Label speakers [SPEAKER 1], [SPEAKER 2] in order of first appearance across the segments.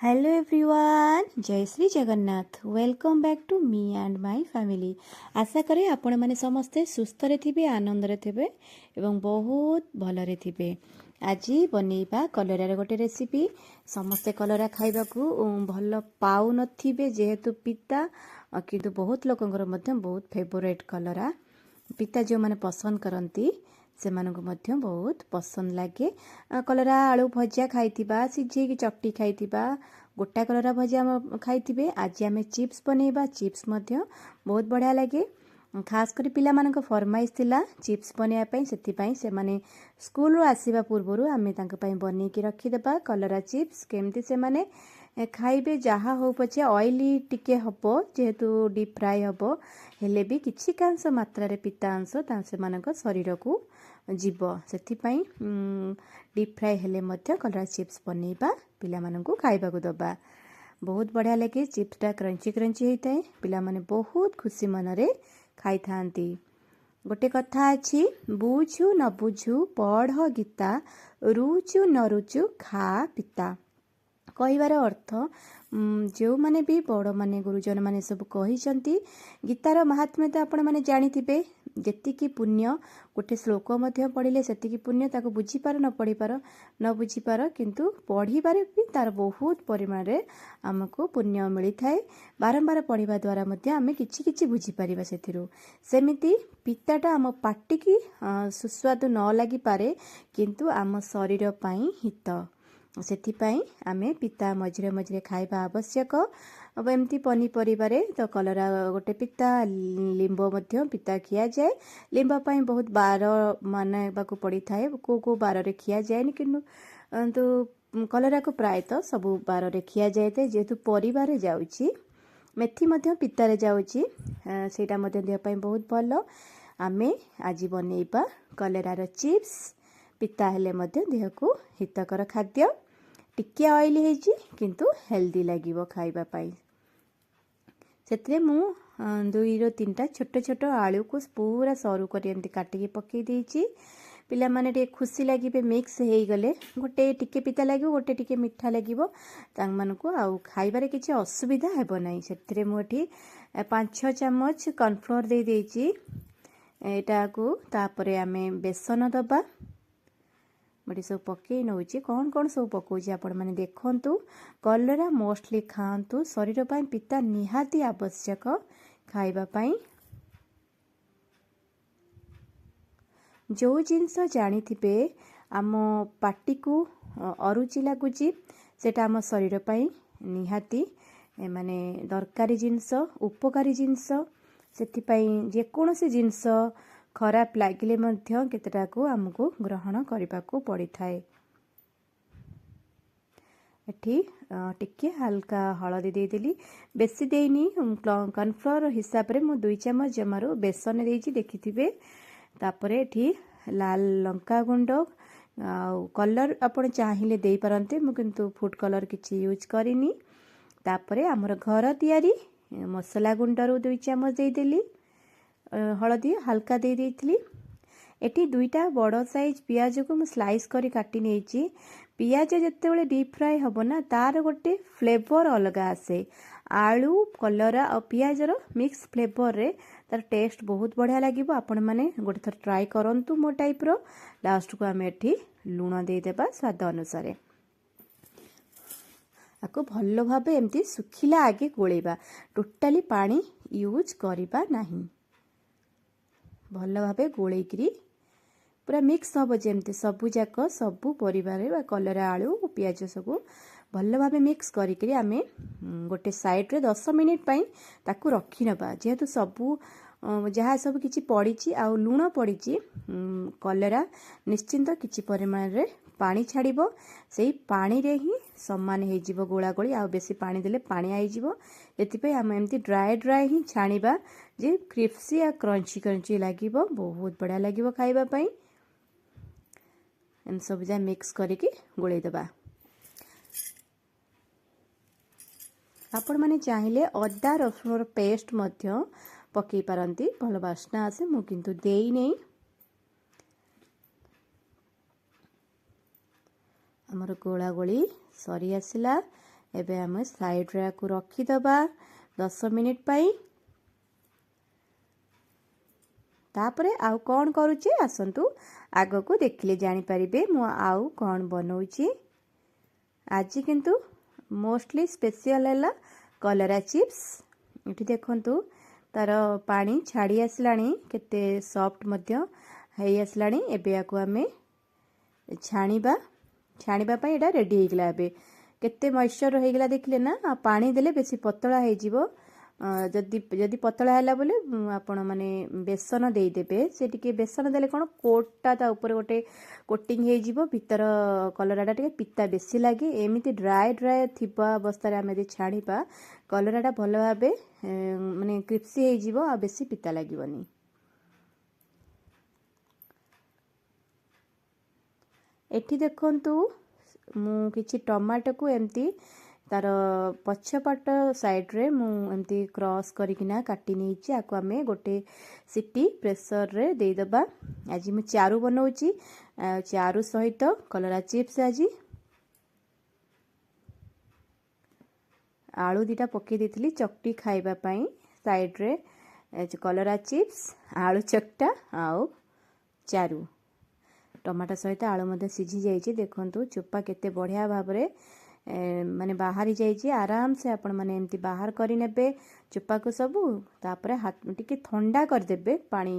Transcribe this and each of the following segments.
[SPEAKER 1] Hello everyone, Jai Shri Jagannath. Welcome back to me and my family. आशा करे आपण माने समस्ते सुस्थ रे थिबे, आनंद रे थिबे एवं बहुत भलरे थिबे। आज बनेइबा कलरार गोटे रेसिपी। समस्ते कलरा खाइबाकू भल पाउ नथिबे जेहेतु पिता, किंतु बहुत लोकंकर मध्य बहुत फेवरेट कलरा। पिता जो माने पसंद करती से बहुत पसंद लगे। कलरा आलू भजा खाइथिबा, सिझेकी चकटी खाइथिबा, गोटा कलरा भजा खाइथिबे। आज आम चिप्स बनैबा। चिप्स बहुत बढ़िया लगे। खास कर पिला मानक फरमाइश थिला चिप्स बनैया पई, सेथिपई से माने स्कूल रो आसीबा पूर्वरु आमे तांका पई बनेकी रखिदेबा कलरा चिप्स। केमती से माने खाइबे, जहाँ हो पछे ऑयली टिके हबो जेहेतु डीप फ्राई हबो, हेले भी किछि कांश मात्रा रे पिता अंश से मानक शरीर को जीव। सेथिपई डीप फ्राई हेले मध्य कलरा चिप्स बनैबा, पिला मानकु खाइबाकू दबा। बहुत बढ़िया लगे। चिप्सटा क्रंची क्रंची होता है। पिला माने बहुत खुशी मनरे खाई थांती। गोटे कथा अछि, बुझु न बुझु पढ़ गीता, रुचु न रुचु खा पिता। कहिबार अर्थ, जो माने भी बड़ माने गुरुजन माने सब कहिसंती। गीतार महात्म्य तो आपण माने जानिथिबे। जेतिकी पुण्य गोटे श्लोक मध्य पढ़िले सेतिकी पुण्य, ताको बुझी पार न पढ़ी पार न बुझी पार, किंतु पढ़िबारे भी तार बहुत परिमाण रे हमको पुण्य मिली थाए। बारंबार पढ़िबा द्वारा मध्य आमे किछि किछि बुझी परिबा सेथिरु। सेमिति पिताटा आम पाटी की सुस्वादु न लागि पारे, किंतु आम शरीर पई हित। सेथिपई आमे पिता मझिरे मझिरे खाइबा आवश्यक। अब एमती पनीपरिबारे तो कलरा गोटे पिता, लिंब मध्य पिता खिया जाए। लिंब पई बहुत बार मानबाकू पड़ी थाए, को बार रे खिया जाएनि, किंतु कलरा को प्रायतः सबु बार रे खिया जाए थे। जेहेतु परिवार जाउची, मेथी मध्य पितारे जाउची, सेटा मध्य देह पई बहुत भलो। आमे आज बनेइबा कलरार चिप्स। पिता हेले मध्य देह को हितकर खाद्य। टिके ऑयली हेजी, किंतु हेल्दी लागिबो खाइबा पाई। सेतरे मु 2 रो 3टा छोट छोट आलू को पूरा सरू करी एमती काटिकी पकई देइची। पिला माने टे खुशी लागिबे, मिक्स हेई गले गोटे टिके पिता लागिबो, गोटे टिके मिठा लागिबो, तांग मानको आउ खाइबारे किछि असुविधा हेबो नै। सेतरे मु एठी 5-6 चम्मच कॉर्नफ्लोर दे देइची। एटा को तापरे आमे बेसन दबा। बड़ी सब पकई नौची। कौन कौन सब पकाउची आपण माने देखंतु। कलरा मोस्टली खांतु, शरीर पई पिता निहाती आवश्यक खाइबा पई। जो जिनस जानिथिबे आम पाटी को अरुचि लागुची, सेटा आम शरीर पई निहाती माने दरकारी जिनस, उपकारी जिनस। सेथिपई जे कोनोसी जिनस खराब लागिले मध्य केतेटा को हमको ग्रहण करबाकू पड़ी थाए। एठी टिके हल्का हलदी दे देली, बेसी देनी। कॉर्नफ्लोर हिसाब रे मु 2 चम्मच जमारो बेसन देइची देखिथिबे। तापरे एठी लाल लंका गुंड आ कलर आपण चाहिले देई परंते, मु किंतु फूड कलर किछि यूज करिनी। तापरे हमर घर तयारी मसला गुंडरू 2 चम्मच दे देली। हलदी हल्का दे देइथली। एटी 2टा बड़ साइज पियाज को मु स्लाइस करी काटी नेइची। पियाज जेतेबेले डीप फ्राई हबो ना, तार गोटे फ्लेवर अलगा आसे। आलू, कलरा और पियाज रो मिक्स फ्लेवर रे तार टेस्ट बहुत बढ़िया लागिबो। आपण माने गोटे थर ट्राई करंतु मो टाइप रो। लास्ट को आमे एठी लूण दे देबा स्वाद अनुसार। आको भल्लो भाबे एमती सुखिला आगे गोळेबा, टोटाली पानी यूज करिबा नाही। भल भाबे गोळेकरी पूरा मिक्स हम, जमती सबू जाक सबू परिवार कलरा आलू पियाज सबू भल भाबे मिक्स करी आमे गोटे साइड रे 10 मिनिट पई ताकू रखी नबा। जेहेतु सबू जहाँ सब किछि पड़ीची आ लूण पड़ीची, कलरा निश्चिंत किछि परिमाण रे पानी छाड़िबो। सेही पानी रे ही समान हे जिवो गोळा गोळी, आ बेसी पानी देले पानी आई जिवो। एतिपई हम एमती ड्राई ड्राई ही छाणीबा, जे क्रिस्पी आ क्रंची क्रंची लागिबो, बहुत बढ़िया लागिबो खाइबा पई। एम सब जा मिक्स करिकी गोळेई देबा। आपण माने चाहिले अदा रसुन पेस्ट मध्य पकई पारंती, भल बास्ना आसे। मु किंतु देई नै। हमर गोळा गोळी सरी आसिला। एबे आम साइड को रखीदबा 10 मिनिट पाई। तापरे आउ कौन करुचे आसंतु आग को देखिले जानी परिबे मु आउ कौन बनौची। आज किंतु मोस्टली स्पेशल है कलरा चिप्स। इठी देखंतु तार पानी छाड़ी आसलानी केते सॉफ्ट मध्य हेई आसलानी। एबे याकू आमे छाणीबा छाणीबा पई एटा रेडी हे गेला। एबे केते मॉइस्चर हे गेला देखले ना। पानी देले बेसी पतला हे जिवो। जदि जदि पतला हैला बोले आपण माने बेसन दे देबे। से टिके बेसन देले कोन कोटटा ता ऊपर गोटे कोटिंग हे जिवो। भीतर कलराटा टिके पिता बेसी लागे। एमिति ड्राई ड्राई थिबा अवस्था रे आमे दे छाणीबा कलराटा भलो भाबे माने क्रिप्सी हे जिवो आ बेसी पिता लागिवनी। एठी देखंतु मु किछि टमाटो को एमती तार पछपट साइड रे मु एमती क्रॉस करिकिना काटी नेछि। आको आमे गोटे सिटी प्रेशर रे दे दबा। आज मु चारू बनौछि। चारू सहित कलरा चिप्स आज आलू दीटा पके देथिली चकटी खाइबा पई। साइड रे कलरा चिप्स आलू चकटा आउ चारू टमाटो सहित आलू मध्य सिझी जाइछि। देखंतु चोपा केते बढ़िया भाबरे माने बाहरी जाइछि। आराम से आपण माने एमती बाहर करि नेबे चोपा को सबु। तापरे हाथ टिके ठंडा कर देबे। पानी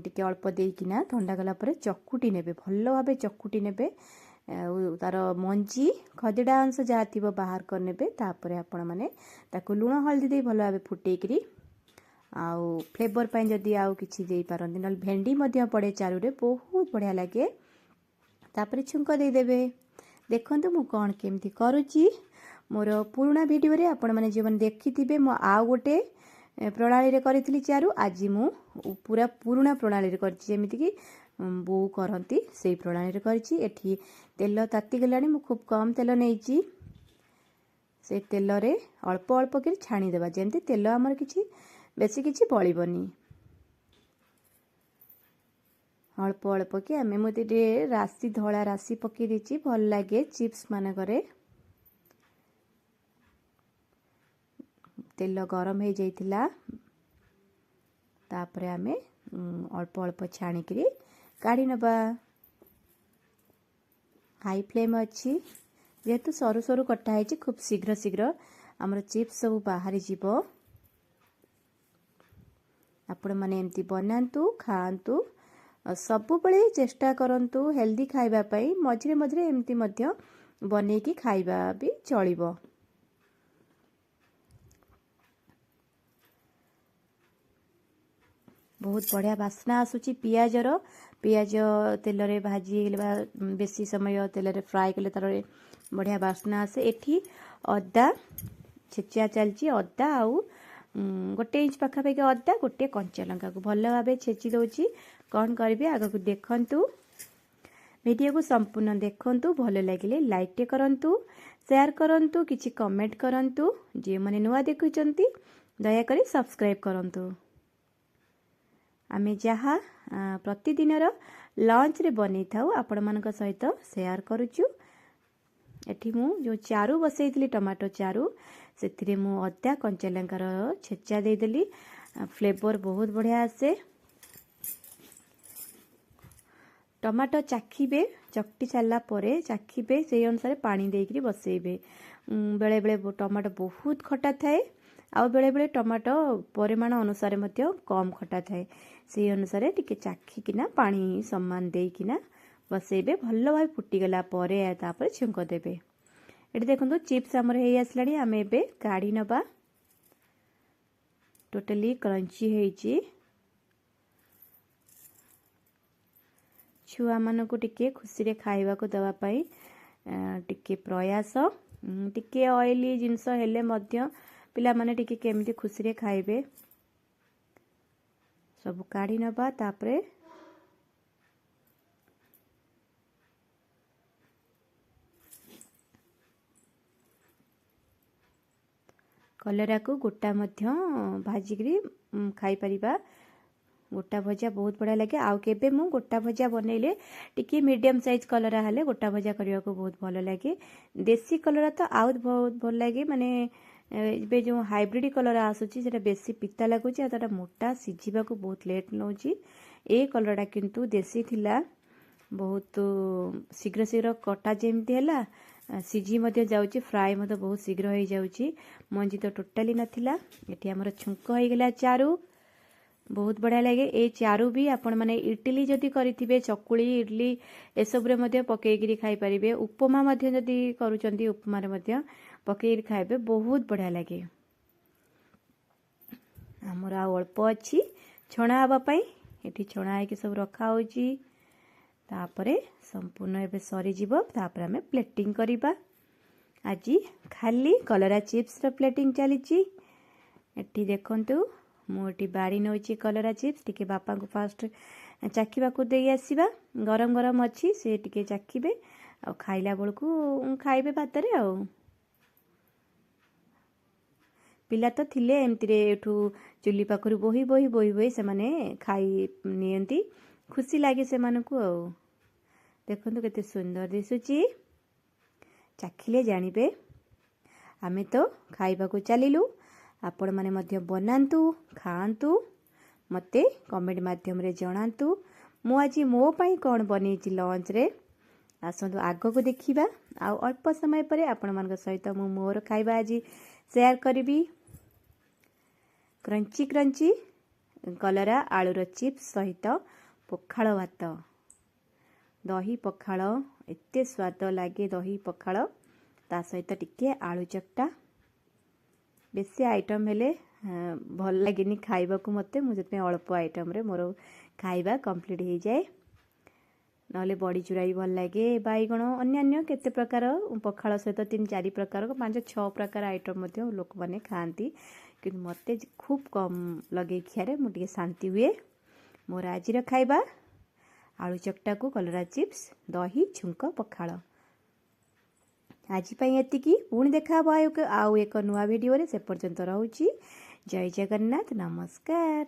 [SPEAKER 1] टिके अल्प देइकिना ठंडा गला परे चकुटी नेबे। भल्लो भाबे चकुटी नेबे। तार मंजी खदिडा अंश जहा थिबो बाहर कर नेबे। तापरे आपण माने ताको लूण हल्दी दे भल्लो भाबे फुटेइकरी आउ फ्लेवर पई जदी आउ किछि देई पारंती नल भेंडी मध्य पड़े चारू रे बहुत बढ़िया लागे। तापरे छुंको दे देबे। देखंतु मु कोन केमती करूची। मोर पुराना वीडियो रे आपण माने जे मन देखिथिबे मु आउ गोटे प्रणाली रे करिथिली चारू। आज मु पूरा पुराना प्रणाली रे करछि जेमिति कि बो करंती सेही प्रणाली रे करछि। एठी तेल ताती गलानी मु खूब कम तेल नेइची। से तेल रे अल्प अल्प कर छाणी देबा जेमति तेल हमर किछि बेसी किछि बळिबनी। अल्प अल्प कि आमे मते राशि धला राशि पके देछि भल लागे चिप्स माने करे। तेल गरम हे जाइतिला। तापरे आमे अल्प अल्प छाणी करी काढी नबा। हाई फ्लेम अछि जेहेतु सरू सरू कटा है खूब शीघ्र शीघ्र हमर चिप्स सब बाहरी जीवो। आपण माने एमती बनांतु खांतु सबु बळे चेष्टा करंतु हेल्दी खाइबा पई। मझरे मझरे एमती मध्य बनेकी खाइबा भी चलिबो। बहुत बढ़िया बास्ना आसुची पियाजर। पियाज तेल रे भाजी बेसी समय तेल रे फ्राई कले तार बढ़िया बास्ना आसे। एठी अदा छेचा चलची अदा आउ गोटे इंच पाखापाखि अदा गोटे कंचा लंका को भल भाव छेची दौची। कौन करेंगे आग को देखंतु। वीडियो को संपूर्ण देखंतु। भल लगिले लाइक टे करंतु शेयर करंतु किछि कमेंट करंतु। जे माने नुआ देखुचंती दया करी सब्सक्राइब करंतु। आमे जहा प्रतिदिन लंच रे बनै थाउ आपण मानक सहित शेयर करूचु। एठी मु जो चारू बसैतली टमाटो चारू सेथिरे मु अदा कंचा लंकार छेचा दे देली। फ्लेवर बहुत बढ़िया आसे। टमाटो चाखिबे चकटी सारा परे चाखिबे से अनुसार पानी देकरी बसैबे। बेले बेले टमाटो बहुत खटा थाए आ बेले बेले टमाटो परिमाण अनुसार मध्य कम खटा थाए। से अनुसार टिके चाखिकिना पानी सम्मान देकिना बसैबे। भल्लो भाई फुटीगला परे तापर छुंक देबे। एटी देखंतु चिप्स हमर हेई आसलानी। आमे एबे काढी नबा। टोटली क्रंची हेइची। छुआ मानको टिके खुशी रे खाइबा को दवा पाई टिके प्रयास। टिके ऑयली जिंस हेले मध्य पिला माने टिके केमिति खुशी रे खाइबे। सब काढी नबा। तापरे कलरा को गोटा मध्य भाजिकरी खाई परिबा। गोटा भजा बहुत बढ़िया लगे आउ केबे मु गोटा भजा बनइले टिके मीडियम साइज कलरा हेले गोटा भजा करने को बहुत भल लगे देसी कलरा तो आउ बहुत भल लगे माने ए जो हाइब्रिड कलर आसूची सेटा बेसी पिता लगुच आ मोटा सिझा को बहुत लेट नौ ए कलरटा किंतु देसी थिला बहुत शीघ्र शीघ्र कटा जमती है सिझी मध्य जाउची फ्राए मध्य बहुत शीघ्र हो जाउची मंजी तो टोटाली नथिला एठी हमर छुंक हो गेला चारू बहुत बढ़िया लगे ए चारू भी आपण माने इडली जदि करिथिबे चकुली इडली ए सब रे मध्य पकेगिरी खाई परिबे उपमा मध्य जदि करूचंती उपमा रे मध्य पकेगिरी खाइबे बहुत बढ़िया लगे हमर आ अल्प अछि छणा हबा पई एठी छणा है कि सब रखा होची तापरे संपूर्ण एबे सरी जीवो तापरे हमें प्लेटिंग करिबा आजी खाली कलरा चिप्स र प्लेटिंग चलीची एठी देखंतु मोटी बाड़ी नौची कलरा चिप्स टिके बापा को फास्ट चाखिबा को देई आसीबा गरम गरम अछि से टिके चाखिबे आ खाइला बळकू खाइबे भातरे आ पिला तो थिले एमती रे एठू चुली पाखरु बोही बोही बोही बोही से माने खाई नियंती खुशी लागे से मानकू आ देखंतु केते सुंदर दिसुची चाखिले जानिबे आमे तो खाइबा को चलिलु आपण माने मध्य बनांतु खांतु मते कमेंट माध्यम रे जणांतु मु आज मो पई कोन बनेची लंच रे आसंतु आगो को देखिबा आ अल्प समय परे आपण मानक सहित मु मोर खाइबा आज शेयर करबी क्रंची क्रंची कलरा आलू रो चिप्स सहित पखाळ भात दही पखाळ एते स्वाद लागे दही पखाळ ता सहित टिके आलू चकटा बेसी आइटम हेले भल लागेनी खाइबा को मते मु जते अल्प आइटम रे मोर खाइबा कंप्लीट हो जाए नले बड़ी चूरा भी भल लगे बैगण अन्य केते प्रकार पखाळ सहित 3-4 प्रकार 5-6 प्रकार आइटम मते लोक माने खांती कि मते खूब कम लगे खियारे मु टिके शांति हुए मोर आजिर खाइबा आलू चकटा को कलरा चिप्स दही छुंक पखाळ आज एतिकी पुणी देखा आउ एक नुआ वीडियो रे से पर्यंत रहूची जय जगन्नाथ नमस्कार।